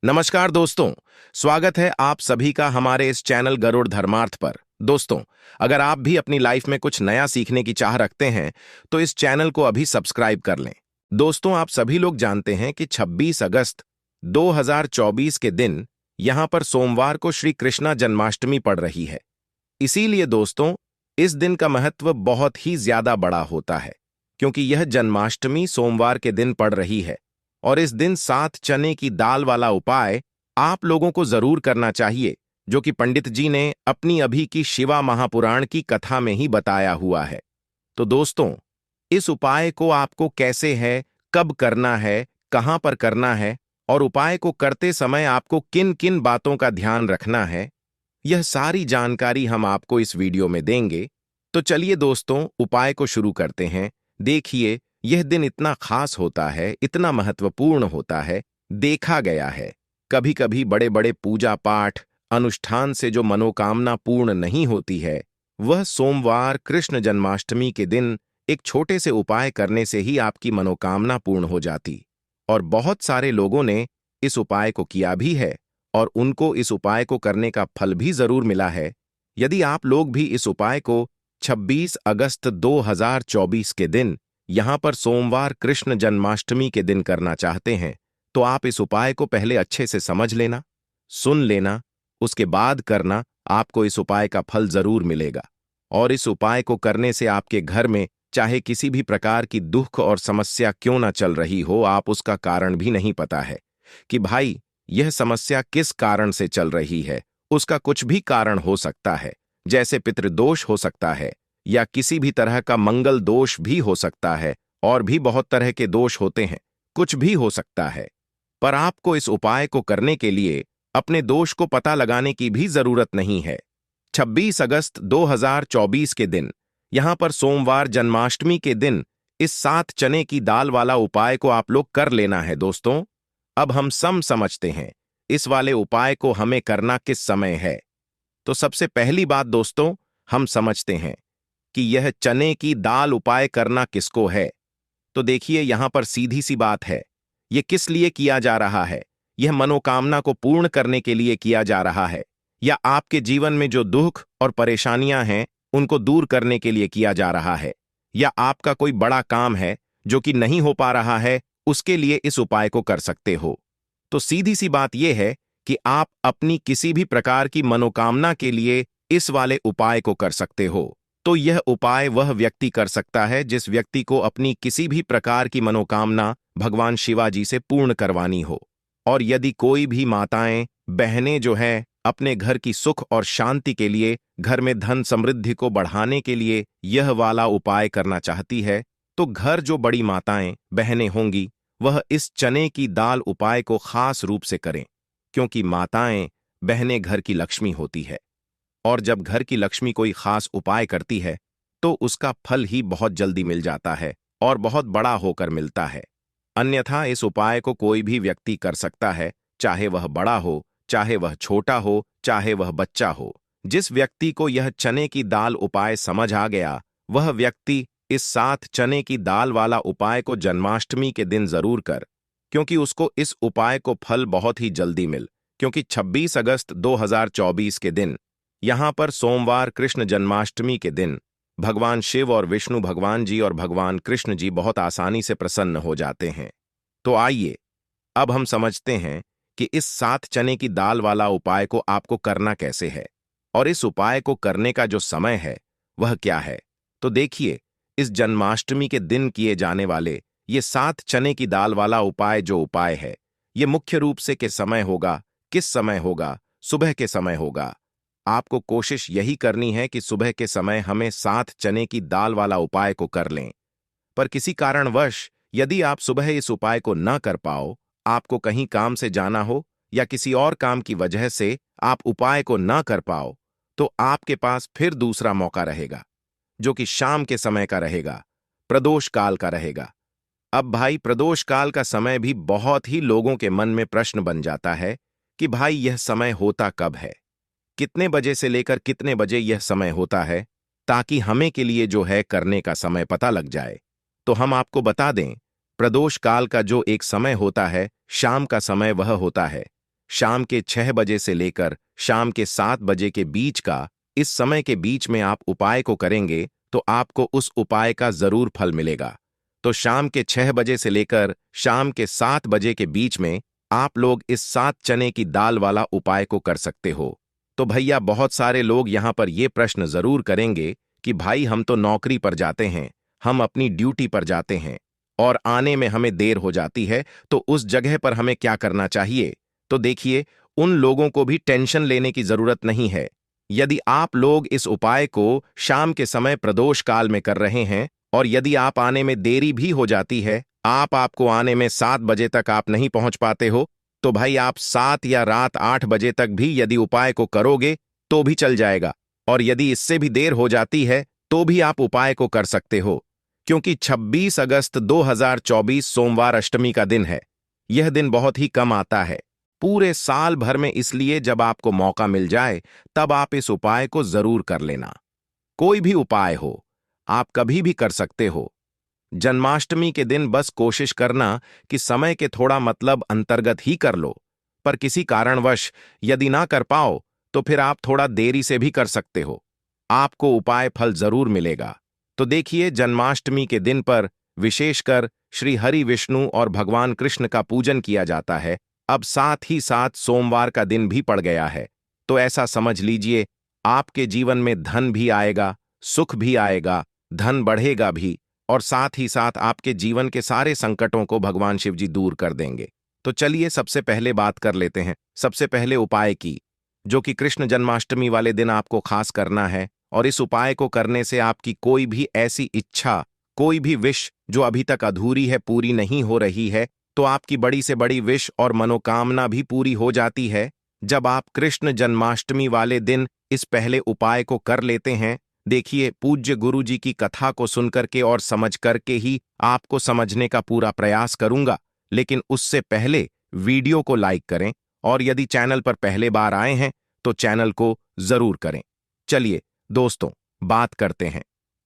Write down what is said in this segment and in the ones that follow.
नमस्कार दोस्तों। स्वागत है आप सभी का हमारे इस चैनल गरुड़ धर्मार्थ पर। दोस्तों, अगर आप भी अपनी लाइफ में कुछ नया सीखने की चाह रखते हैं तो इस चैनल को अभी सब्सक्राइब कर लें। दोस्तों, आप सभी लोग जानते हैं कि 26 अगस्त 2024 के दिन यहां पर सोमवार को श्री कृष्णा जन्माष्टमी पड़ रही है। इसीलिए दोस्तों, इस दिन का महत्व बहुत ही ज्यादा बड़ा होता है, क्योंकि यह जन्माष्टमी सोमवार के दिन पड़ रही है और इस दिन 7 चने की दाल वाला उपाय आप लोगों को जरूर करना चाहिए, जो कि पंडित जी ने अपनी अभी की शिवा महापुराण की कथा में ही बताया हुआ है। तो दोस्तों, इस उपाय को आपको कैसे है, कब करना है, कहां पर करना है और उपाय को करते समय आपको किन किन बातों का ध्यान रखना है, यह सारी जानकारी हम आपको इस वीडियो में देंगे। तो चलिए दोस्तों, उपाय को शुरू करते हैं। देखिए, यह दिन इतना खास होता है, इतना महत्वपूर्ण होता है। देखा गया है कभी कभी बड़े बड़े पूजा पाठ अनुष्ठान से जो मनोकामना पूर्ण नहीं होती है, वह सोमवार कृष्ण जन्माष्टमी के दिन एक छोटे से उपाय करने से ही आपकी मनोकामना पूर्ण हो जाती। और बहुत सारे लोगों ने इस उपाय को किया भी है और उनको इस उपाय को करने का फल भी जरूर मिला है। यदि आप लोग भी इस उपाय को 26 अगस्त 2024 के दिन यहां पर सोमवार कृष्ण जन्माष्टमी के दिन करना चाहते हैं, तो आप इस उपाय को पहले अच्छे से समझ लेना, सुन लेना, उसके बाद करना। आपको इस उपाय का फल जरूर मिलेगा। और इस उपाय को करने से आपके घर में चाहे किसी भी प्रकार की दुख और समस्या क्यों ना चल रही हो, आप उसका कारण भी नहीं पता है कि भाई यह समस्या किस कारण से चल रही है। उसका कुछ भी कारण हो सकता है, जैसे पितृदोष हो सकता है या किसी भी तरह का मंगल दोष भी हो सकता है, और भी बहुत तरह के दोष होते हैं, कुछ भी हो सकता है। पर आपको इस उपाय को करने के लिए अपने दोष को पता लगाने की भी जरूरत नहीं है। 26 अगस्त 2024 के दिन यहां पर सोमवार जन्माष्टमी के दिन इस 7 चने की दाल वाला उपाय को आप लोग कर लेना है। दोस्तों, अब हम समझते हैं इस वाले उपाय को हमें करना किस समय है। तो सबसे पहली बात दोस्तों, हम समझते हैं कि यह चने की दाल उपाय करना किसको है। तो देखिए, यहां पर सीधी सी बात है, यह किस लिए किया जा रहा है। यह मनोकामना को पूर्ण करने के लिए किया जा रहा है, या आपके जीवन में जो दुख और परेशानियां हैं उनको दूर करने के लिए किया जा रहा है, या आपका कोई बड़ा काम है जो कि नहीं हो पा रहा है, उसके लिए इस उपाय को कर सकते हो। तो सीधी सी बात यह है कि आप अपनी किसी भी प्रकार की मनोकामना के लिए इस वाले उपाय को कर सकते हो। तो यह उपाय वह व्यक्ति कर सकता है जिस व्यक्ति को अपनी किसी भी प्रकार की मनोकामना भगवान शिवाजी से पूर्ण करवानी हो। और यदि कोई भी माताएं बहनें जो हैं अपने घर की सुख और शांति के लिए, घर में धन समृद्धि को बढ़ाने के लिए यह वाला उपाय करना चाहती है, तो घर जो बड़ी माताएं बहनें होंगी वह इस चने की दाल उपाय को खास रूप से करें, क्योंकि माताएं बहनें घर की लक्ष्मी होती है। और जब घर की लक्ष्मी कोई खास उपाय करती है तो उसका फल ही बहुत जल्दी मिल जाता है और बहुत बड़ा होकर मिलता है। अन्यथा इस उपाय को कोई भी व्यक्ति कर सकता है, चाहे वह बड़ा हो, चाहे वह छोटा हो, चाहे वह बच्चा हो। जिस व्यक्ति को यह चने की दाल उपाय समझ आ गया, वह व्यक्ति इस 7 चने की दाल वाला उपाय को जन्माष्टमी के दिन जरूर कर, क्योंकि उसको इस उपाय को फल बहुत ही जल्दी मिल। क्योंकि 26 अगस्त 2024 के दिन यहां पर सोमवार कृष्ण जन्माष्टमी के दिन भगवान शिव और विष्णु भगवान जी और भगवान कृष्ण जी बहुत आसानी से प्रसन्न हो जाते हैं। तो आइए अब हम समझते हैं कि इस 7 चने की दाल वाला उपाय को आपको करना कैसे है और इस उपाय को करने का जो समय है वह क्या है। तो देखिए, इस जन्माष्टमी के दिन किए जाने वाले ये 7 चने की दाल वाला उपाय जो उपाय है, ये मुख्य रूप से के समय होगा, किस समय होगा, सुबह के समय होगा। आपको कोशिश यही करनी है कि सुबह के समय हमें 7 चने की दाल वाला उपाय को कर लें। पर किसी कारणवश यदि आप सुबह इस उपाय को न कर पाओ, आपको कहीं काम से जाना हो या किसी और काम की वजह से आप उपाय को न कर पाओ, तो आपके पास फिर दूसरा मौका रहेगा, जो कि शाम के समय का रहेगा, प्रदोष काल का रहेगा। अब भाई, प्रदोष काल का समय भी बहुत ही लोगों के मन में प्रश्न बन जाता है कि भाई यह समय होता कब है, कितने बजे से लेकर कितने बजे यह समय होता है, ताकि हमें के लिए जो है करने का समय पता लग जाए। तो हम आपको बता दें, प्रदोष काल का जो एक समय होता है, शाम का समय, वह होता है शाम के 6 बजे से लेकर शाम के 7 बजे के बीच का, इस समय के बीच में आप उपाय को करेंगे तो आपको उस उपाय का जरूर फल मिलेगा। तो शाम के 6 बजे से लेकर शाम के 7 बजे के बीच में आप लोग इस 7 चने की दाल वाला उपाय को कर सकते हो। तो भैया बहुत सारे लोग यहाँ पर ये प्रश्न जरूर करेंगे कि भाई हम तो नौकरी पर जाते हैं, हम अपनी ड्यूटी पर जाते हैं और आने में हमें देर हो जाती है, तो उस जगह पर हमें क्या करना चाहिए? तो देखिए, उन लोगों को भी टेंशन लेने की जरूरत नहीं है। यदि आप लोग इस उपाय को शाम के समय प्रदोष काल में कर रहे हैं और यदि आप आने में देरी भी हो जाती है, आपको आने में 7 बजे तक आप नहीं पहुंच पाते हो, तो भाई आप 7 या रात 8 बजे तक भी यदि उपाय को करोगे तो भी चल जाएगा। और यदि इससे भी देर हो जाती है तो भी आप उपाय को कर सकते हो, क्योंकि 26 अगस्त 2024 सोमवार अष्टमी का दिन है। यह दिन बहुत ही कम आता है पूरे साल भर में, इसलिए जब आपको मौका मिल जाए तब आप इस उपाय को जरूर कर लेना। कोई भी उपाय हो, आप कभी भी कर सकते हो। जन्माष्टमी के दिन बस कोशिश करना कि समय के थोड़ा मतलब अंतर्गत ही कर लो, पर किसी कारणवश यदि ना कर पाओ तो फिर आप थोड़ा देरी से भी कर सकते हो, आपको उपाय फल जरूर मिलेगा। तो देखिए, जन्माष्टमी के दिन पर विशेषकर श्री हरि विष्णु और भगवान कृष्ण का पूजन किया जाता है। अब साथ ही साथ सोमवार का दिन भी पड़ गया है, तो ऐसा समझ लीजिए आपके जीवन में धन भी आएगा, सुख भी आएगा, धन बढ़ेगा भी, और साथ ही साथ आपके जीवन के सारे संकटों को भगवान शिव जी दूर कर देंगे। तो चलिए सबसे पहले बात कर लेते हैं सबसे पहले उपाय की, जो कि कृष्ण जन्माष्टमी वाले दिन आपको खास करना है। और इस उपाय को करने से आपकी कोई भी ऐसी इच्छा, कोई भी विश जो अभी तक अधूरी है, पूरी नहीं हो रही है, तो आपकी बड़ी से बड़ी विश और मनोकामना भी पूरी हो जाती है जब आप कृष्ण जन्माष्टमी वाले दिन इस पहले उपाय को कर लेते हैं। देखिए, पूज्य गुरु जी की कथा को सुनकर के और समझ करके ही आपको समझने का पूरा प्रयास करूंगा, लेकिन उससे पहले वीडियो को लाइक करें और यदि चैनल पर पहले बार आए हैं तो चैनल को जरूर करें। चलिए दोस्तों, बात करते हैं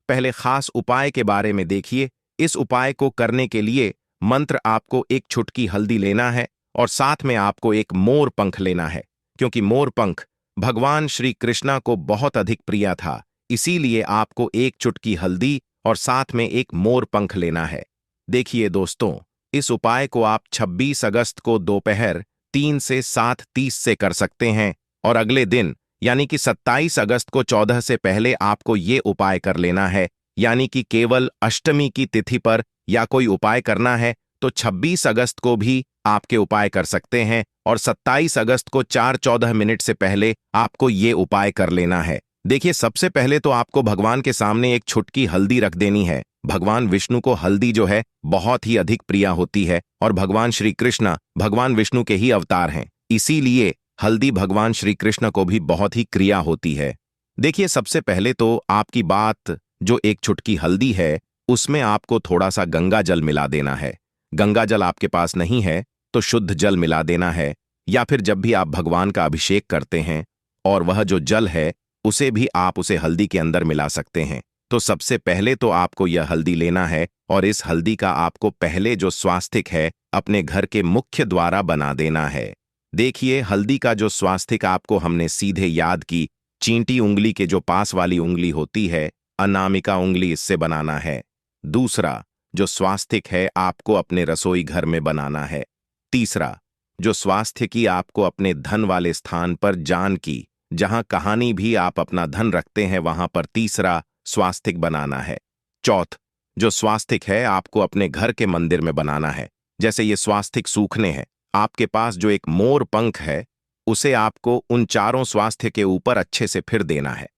पहले खास उपाय के बारे में। देखिए, इस उपाय को करने के लिए मंत्र आपको एक चुटकी हल्दी लेना है और साथ में आपको एक मोर पंख लेना है, क्योंकि मोर पंख भगवान श्री कृष्णा को बहुत अधिक प्रिय था, इसीलिए आपको एक चुटकी हल्दी और साथ में एक मोर पंख लेना है। देखिए दोस्तों, इस उपाय को आप 26 अगस्त को दोपहर 3 से 7:30 से कर सकते हैं और अगले दिन यानी कि 27 अगस्त को 14 से पहले आपको ये उपाय कर लेना है, यानी कि केवल अष्टमी की तिथि पर या कोई उपाय करना है तो 26 अगस्त को भी आपके उपाय कर सकते हैं और 27 अगस्त को 4:14 मिनट से पहले आपको ये उपाय कर लेना है। देखिए, सबसे पहले तो आपको भगवान के सामने एक छुटकी हल्दी रख देनी है। भगवान विष्णु को हल्दी जो है बहुत ही अधिक प्रिय होती है और भगवान श्री कृष्ण भगवान विष्णु के ही अवतार हैं, इसीलिए हल्दी भगवान श्री कृष्ण को भी बहुत ही क्रिया होती है। देखिए, सबसे पहले तो आपकी बात जो एक चुटकी हल्दी है उसमें आपको थोड़ा सा गंगा जल मिला देना है। गंगा जल आपके पास नहीं है तो शुद्ध जल मिला देना है, या फिर जब भी आप भगवान का अभिषेक करते हैं और वह जो जल है उसे भी आप उसे हल्दी के अंदर मिला सकते हैं। तो सबसे पहले तो आपको यह हल्दी लेना है और इस हल्दी का आपको पहले जो स्वास्तिक है अपने घर के मुख्य द्वारा बना देना है। देखिए, हल्दी का जो स्वास्तिक आपको हमने सीधे याद की चींटी उंगली के जो पास वाली उंगली होती है, अनामिका उंगली, इससे बनाना है। दूसरा जो स्वास्तिक है आपको अपने रसोई घर में बनाना है। तीसरा जो स्वास्तिकी आपको अपने धन वाले स्थान पर, जान की जहां कहानी भी आप अपना धन रखते हैं वहां पर तीसरा स्वास्तिक बनाना है। चौथ जो स्वास्तिक है आपको अपने घर के मंदिर में बनाना है। जैसे ये स्वास्तिक सूखने हैं, आपके पास जो एक मोर पंख है उसे आपको उन चारों स्वास्थ्य के ऊपर अच्छे से फिर देना है।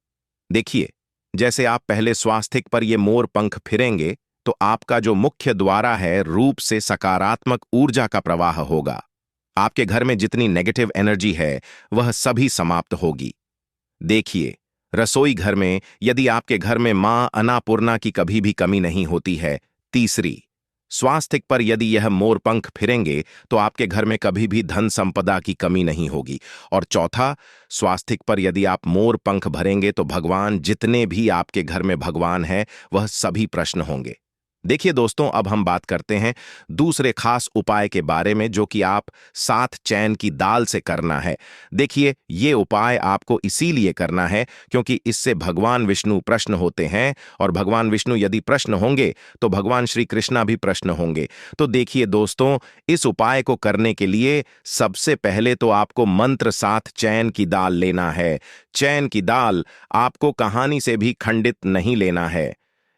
देखिए, जैसे आप पहले स्वास्तिक पर ये मोर पंख फिरेंगे तो आपका जो मुख्य द्वारा है रूप से सकारात्मक ऊर्जा का प्रवाह होगा। आपके घर में जितनी नेगेटिव एनर्जी है वह सभी समाप्त होगी। देखिए, रसोई घर में यदि आपके घर में मां अन्नपूर्णा की कभी भी कमी नहीं होती है। तीसरी, स्वास्तिक पर यदि यह मोर पंख फिरेंगे तो आपके घर में कभी भी धन संपदा की कमी नहीं होगी। और चौथा, स्वास्तिक पर यदि आप मोर पंख भरेंगे तो भगवान जितने भी आपके घर में भगवान हैं वह सभी प्रश्न होंगे। देखिए दोस्तों, अब हम बात करते हैं दूसरे खास उपाय के बारे में, जो कि आप 7 चैन की दाल से करना है। देखिए, ये उपाय आपको इसीलिए करना है क्योंकि इससे भगवान विष्णु प्रसन्न होते हैं, और भगवान विष्णु यदि प्रसन्न होंगे तो भगवान श्री कृष्णा भी प्रसन्न होंगे। तो देखिए दोस्तों, इस उपाय को करने के लिए सबसे पहले तो आपको मंत्र 7 चैन की दाल लेना है। चैन की दाल आपको कहानी से भी खंडित नहीं लेना है,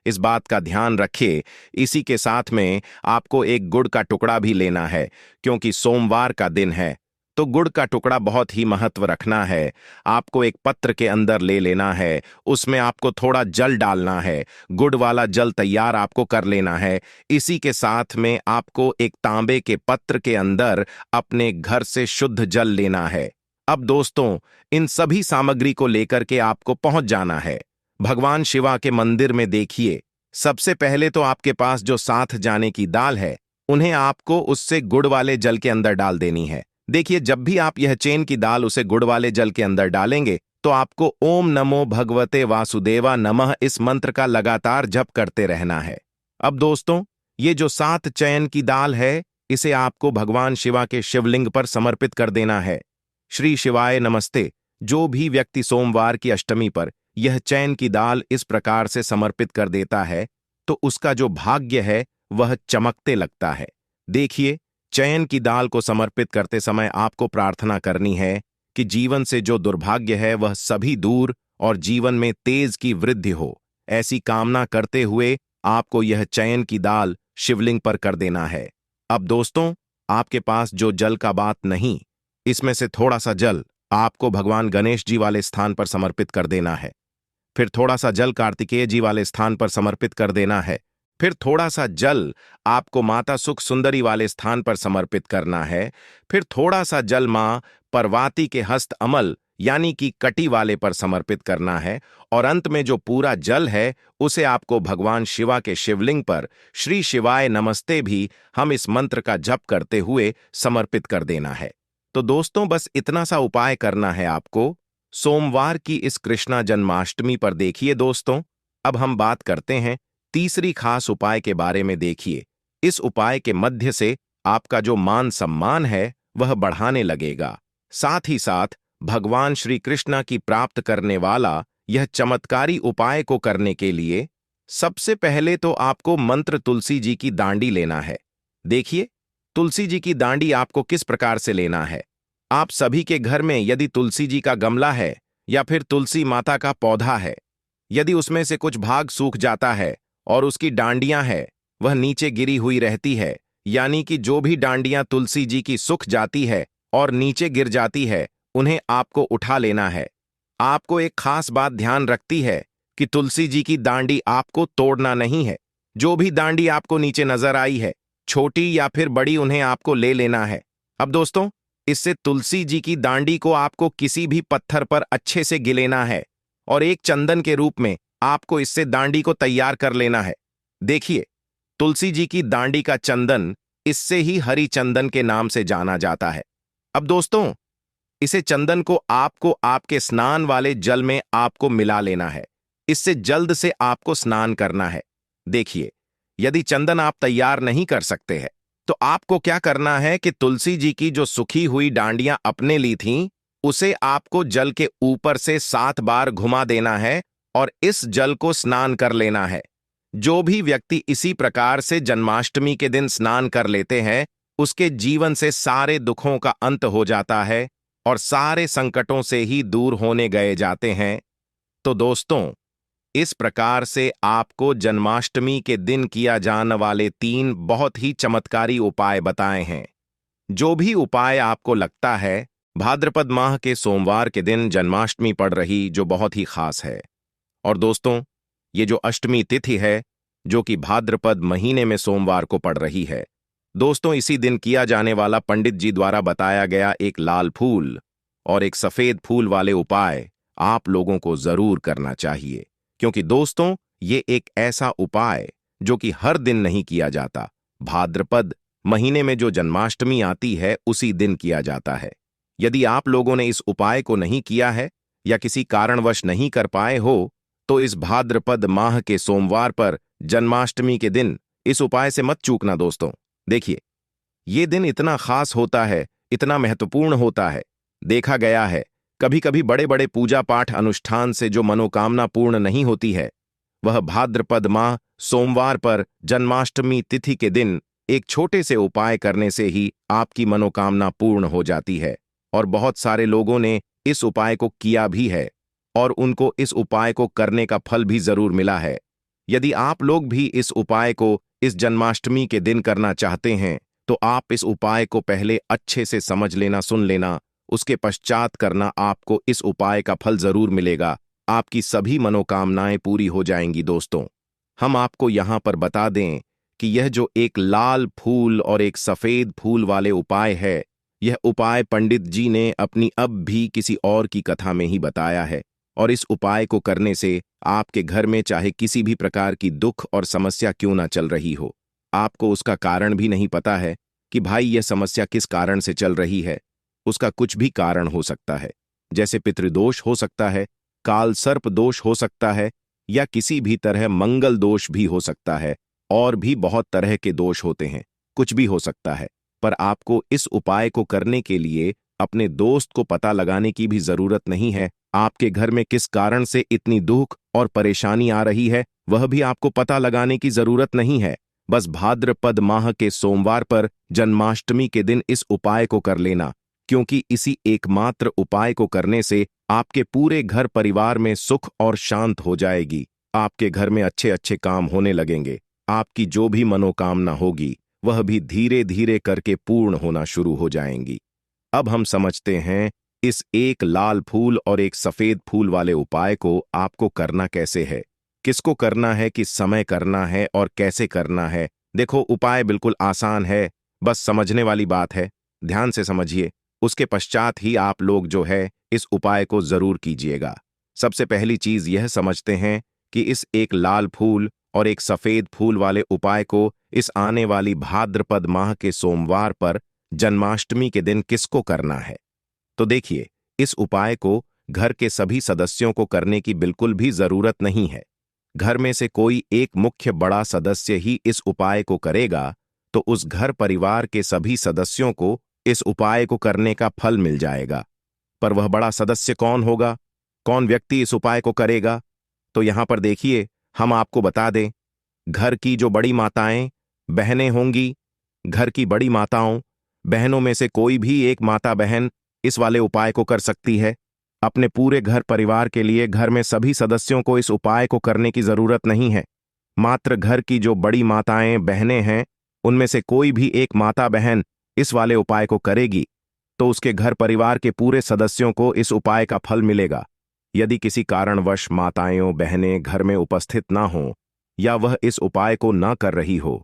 इस बात का ध्यान रखिए। इसी के साथ में आपको एक गुड़ का टुकड़ा भी लेना है, क्योंकि सोमवार का दिन है, तो गुड़ का टुकड़ा बहुत ही महत्व रखना है। आपको एक पत्र के अंदर ले लेना है, उसमें आपको थोड़ा जल डालना है, गुड़ वाला जल तैयार आपको कर लेना है। इसी के साथ में आपको एक तांबे के पत्र के अंदर अपने घर से शुद्ध जल लेना है। अब दोस्तों, इन सभी सामग्री को लेकर के आपको पहुंच जाना है भगवान शिवा के मंदिर में। देखिए, सबसे पहले तो आपके पास जो 7 जाने की दाल है, उन्हें आपको उससे गुड़ वाले जल के अंदर डाल देनी है। देखिए, जब भी आप यह चैन की दाल उसे गुड़ वाले जल के अंदर डालेंगे तो आपको ओम नमो भगवते वासुदेवा नमः इस मंत्र का लगातार जप करते रहना है। अब दोस्तों, ये जो 7 चैन की दाल है, इसे आपको भगवान शिवा के शिवलिंग पर समर्पित कर देना है। श्री शिवाय नमस्ते। जो भी व्यक्ति सोमवार की अष्टमी पर यह चैन की दाल इस प्रकार से समर्पित कर देता है, तो उसका जो भाग्य है वह चमकते लगता है। देखिए, चैन की दाल को समर्पित करते समय आपको प्रार्थना करनी है कि जीवन से जो दुर्भाग्य है वह सभी दूर और जीवन में तेज की वृद्धि हो। ऐसी कामना करते हुए आपको यह चैन की दाल शिवलिंग पर कर देना है। अब दोस्तों, आपके पास जो जल का बात नहीं, इसमें से थोड़ा सा जल आपको भगवान गणेश जी वाले स्थान पर समर्पित कर देना है। फिर थोड़ा सा जल कार्तिकेय जी वाले स्थान पर समर्पित कर देना है। फिर थोड़ा सा जल आपको माता सुख सुंदरी वाले स्थान पर समर्पित करना है। फिर थोड़ा सा जल मां परवाती के हस्त अमल यानी कि कटी वाले पर समर्पित करना है। और अंत में जो पूरा जल है उसे आपको भगवान शिवा के शिवलिंग पर श्री शिवाय नमस्ते भी हम इस मंत्र का जप करते हुए समर्पित कर देना है। तो दोस्तों, बस इतना सा उपाय करना है आपको सोमवार की इस कृष्णा जन्माष्टमी पर। देखिए दोस्तों, अब हम बात करते हैं तीसरी खास उपाय के बारे में। देखिए, इस उपाय के मध्य से आपका जो मान सम्मान है वह बढ़ाने लगेगा। साथ ही साथ भगवान श्री कृष्णा की प्राप्त करने वाला यह चमत्कारी उपाय को करने के लिए सबसे पहले तो आपको मंत्र तुलसी जी की दांडी लेना है। देखिए, तुलसी जी की दांडी आपको किस प्रकार से लेना है। आप सभी के घर में यदि तुलसी जी का गमला है या फिर तुलसी माता का पौधा है, यदि उसमें से कुछ भाग सूख जाता है और उसकी डांडियां है वह नीचे गिरी हुई रहती है, यानी कि जो भी डांडियां तुलसी जी की सूख जाती है और नीचे गिर जाती है, उन्हें आपको उठा लेना है। आपको एक खास बात ध्यान रखती है कि तुलसी जी की दांडी आपको तोड़ना नहीं है। जो भी दांडी आपको नीचे नजर आई है, छोटी या फिर बड़ी, उन्हें आपको ले लेना है। अब दोस्तों, इससे तुलसी जी की दांडी को आपको किसी भी पत्थर पर अच्छे से गिलेना है और एक चंदन के रूप में आपको इससे दांडी को तैयार कर लेना है। देखिए, तुलसी जी की दांडी का चंदन इससे ही हरी चंदन के नाम से जाना जाता है। अब दोस्तों, इसे चंदन को आपको आपके स्नान वाले जल में आपको मिला लेना है। इससे जल्द से आपको स्नान करना है। देखिए, यदि चंदन आप तैयार नहीं कर सकते हैं तो आपको क्या करना है कि तुलसी जी की जो सूखी हुई डांडियां अपने ली थीं, उसे आपको जल के ऊपर से 7 बार घुमा देना है और इस जल को स्नान कर लेना है। जो भी व्यक्ति इसी प्रकार से जन्माष्टमी के दिन स्नान कर लेते हैं, उसके जीवन से सारे दुखों का अंत हो जाता है और सारे संकटों से ही दूर होने गए जाते हैं। तो दोस्तों, इस प्रकार से आपको जन्माष्टमी के दिन किया जाने वाले 3 बहुत ही चमत्कारी उपाय बताए हैं। जो भी उपाय आपको लगता है, भाद्रपद माह के सोमवार के दिन जन्माष्टमी पड़ रही, जो बहुत ही खास है। और दोस्तों, ये जो अष्टमी तिथि है, जो कि भाद्रपद महीने में सोमवार को पड़ रही है, दोस्तों, इसी दिन किया जाने वाला पंडित जी द्वारा बताया गया एक लाल फूल और एक सफेद फूल वाले उपाय आप लोगों को जरूर करना चाहिए, क्योंकि दोस्तों, ये एक ऐसा उपाय जो कि हर दिन नहीं किया जाता। भाद्रपद महीने में जो जन्माष्टमी आती है उसी दिन किया जाता है। यदि आप लोगों ने इस उपाय को नहीं किया है या किसी कारणवश नहीं कर पाए हो, तो इस भाद्रपद माह के सोमवार पर जन्माष्टमी के दिन इस उपाय से मत चूकना दोस्तों। देखिए, ये दिन इतना खास होता है, इतना महत्वपूर्ण होता है। देखा गया है, कभी कभी बड़े बड़े पूजा पाठ अनुष्ठान से जो मनोकामना पूर्ण नहीं होती है, वह भाद्रपद माह सोमवार पर जन्माष्टमी तिथि के दिन एक छोटे से उपाय करने से ही आपकी मनोकामना पूर्ण हो जाती है। और बहुत सारे लोगों ने इस उपाय को किया भी है और उनको इस उपाय को करने का फल भी जरूर मिला है। यदि आप लोग भी इस उपाय को इस जन्माष्टमी के दिन करना चाहते हैं, तो आप इस उपाय को पहले अच्छे से समझ लेना, सुन लेना, उसके पश्चात करना। आपको इस उपाय का फल जरूर मिलेगा, आपकी सभी मनोकामनाएं पूरी हो जाएंगी दोस्तों। हम आपको यहां पर बता दें कि यह जो एक लाल फूल और एक सफेद फूल वाले उपाय है, यह उपाय पंडित जी ने अपनी अब भी किसी और की कथा में ही बताया है। और इस उपाय को करने से आपके घर में चाहे किसी भी प्रकार की दुख और समस्या क्यों ना चल रही हो, आपको उसका कारण भी नहीं पता है कि भाई यह समस्या किस कारण से चल रही है। उसका कुछ भी कारण हो सकता है, जैसे पितृदोष हो सकता है, काल सर्प दोष हो सकता है, या किसी भी तरह मंगल दोष भी हो सकता है। और भी बहुत तरह के दोष होते हैं, कुछ भी हो सकता है। पर आपको इस उपाय को करने के लिए अपने दोस्त को पता लगाने की भी जरूरत नहीं है। आपके घर में किस कारण से इतनी दुख और परेशानी आ रही है, वह भी आपको पता लगाने की जरूरत नहीं है। बस भाद्रपद माह के सोमवार पर जन्माष्टमी के दिन इस उपाय को कर लेना, क्योंकि इसी एकमात्र उपाय को करने से आपके पूरे घर परिवार में सुख और शांत हो जाएगी। आपके घर में अच्छे अच्छे काम होने लगेंगे। आपकी जो भी मनोकामना होगी, वह भी धीरे धीरे करके पूर्ण होना शुरू हो जाएंगी। अब हम समझते हैं इस एक लाल फूल और एक सफेद फूल वाले उपाय को आपको करना कैसे है, किसको करना है, किस समय करना है और कैसे करना है। देखो, उपाय बिल्कुल आसान है, बस समझने वाली बात है। ध्यान से समझिए, उसके पश्चात ही आप लोग जो है इस उपाय को जरूर कीजिएगा। सबसे पहली चीज यह समझते हैं कि इस एक लाल फूल और एक सफेद फूल वाले उपाय को इस आने वाली भाद्रपद माह के सोमवार पर जन्माष्टमी के दिन किसको करना है। तो देखिए, इस उपाय को घर के सभी सदस्यों को करने की बिल्कुल भी जरूरत नहीं है। घर में से कोई एक मुख्य बड़ा सदस्य ही इस उपाय को करेगा, तो उस घर परिवार के सभी सदस्यों को इस उपाय को करने का फल मिल जाएगा। पर वह बड़ा सदस्य कौन होगा, कौन व्यक्ति इस उपाय को करेगा? तो यहां पर देखिए, हम आपको बता दें, घर की जो बड़ी माताएं बहनें होंगी, घर की बड़ी माताओं बहनों में से कोई भी एक माता बहन इस वाले उपाय को कर सकती है। अपने पूरे घर परिवार के लिए घर में सभी सदस्यों को इस उपाय को करने की जरूरत नहीं है। मात्र घर की जो बड़ी माताएं बहनें हैं, उनमें से कोई भी एक माता बहन इस वाले उपाय को करेगी, तो उसके घर परिवार के पूरे सदस्यों को इस उपाय का फल मिलेगा। यदि किसी कारणवश माताएं बहनें घर में उपस्थित ना हो, या वह इस उपाय को ना कर रही हो,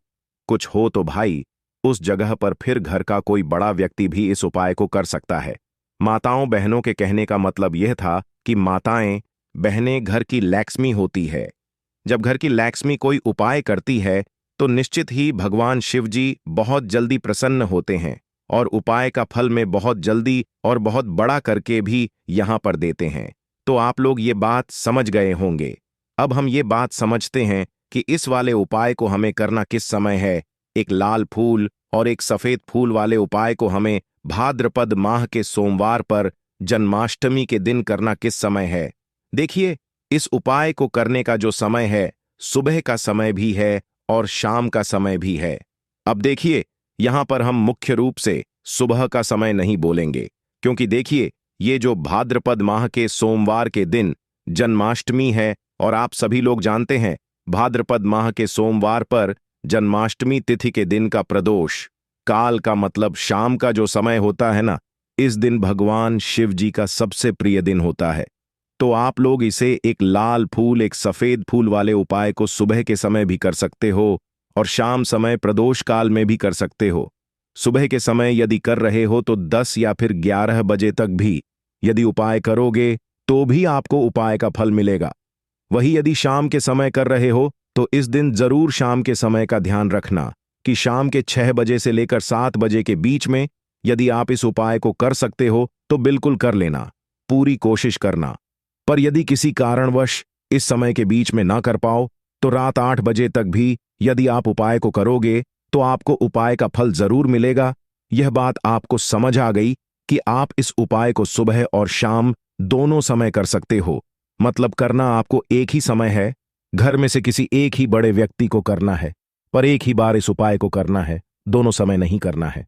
कुछ हो, तो भाई उस जगह पर फिर घर का कोई बड़ा व्यक्ति भी इस उपाय को कर सकता है। माताओं बहनों के कहने का मतलब यह था कि माताएं बहनें घर की लक्ष्मी होती है। जब घर की लक्ष्मी कोई उपाय करती है, तो निश्चित ही भगवान शिव जी बहुत जल्दी प्रसन्न होते हैं और उपाय का फल में बहुत जल्दी और बहुत बड़ा करके भी यहां पर देते हैं। तो आप लोग ये बात समझ गए होंगे। अब हम ये बात समझते हैं कि इस वाले उपाय को हमें करना किस समय है। एक लाल फूल और एक सफेद फूल वाले उपाय को हमें भाद्रपद माह के सोमवार पर जन्माष्टमी के दिन करना किस समय है। देखिए, इस उपाय को करने का जो समय है, सुबह का समय भी है और शाम का समय भी है। अब देखिए, यहां पर हम मुख्य रूप से सुबह का समय नहीं बोलेंगे, क्योंकि देखिए, ये जो भाद्रपद माह के सोमवार के दिन जन्माष्टमी है, और आप सभी लोग जानते हैं भाद्रपद माह के सोमवार पर जन्माष्टमी तिथि के दिन का प्रदोष काल का मतलब शाम का जो समय होता है ना, इस दिन भगवान शिव जी का सबसे प्रिय दिन होता है। तो आप लोग इसे एक लाल फूल एक सफेद फूल वाले उपाय को सुबह के समय भी कर सकते हो और शाम समय प्रदोष काल में भी कर सकते हो। सुबह के समय यदि कर रहे हो तो 10 या फिर 11 बजे तक भी यदि उपाय करोगे तो भी आपको उपाय का फल मिलेगा। वही यदि शाम के समय कर रहे हो तो इस दिन जरूर शाम के समय का ध्यान रखना कि शाम के 6 बजे से लेकर 7 बजे के बीच में यदि आप इस उपाय को कर सकते हो तो बिल्कुल कर लेना, पूरी कोशिश करना। पर यदि किसी कारणवश इस समय के बीच में ना कर पाओ तो रात 8 बजे तक भी यदि आप उपाय को करोगे तो आपको उपाय का फल जरूर मिलेगा। यह बात आपको समझ आ गई कि आप इस उपाय को सुबह और शाम दोनों समय कर सकते हो। मतलब करना आपको एक ही समय है, घर में से किसी एक ही बड़े व्यक्ति को करना है, पर एक ही बार इस उपाय को करना है, दोनों समय नहीं करना है।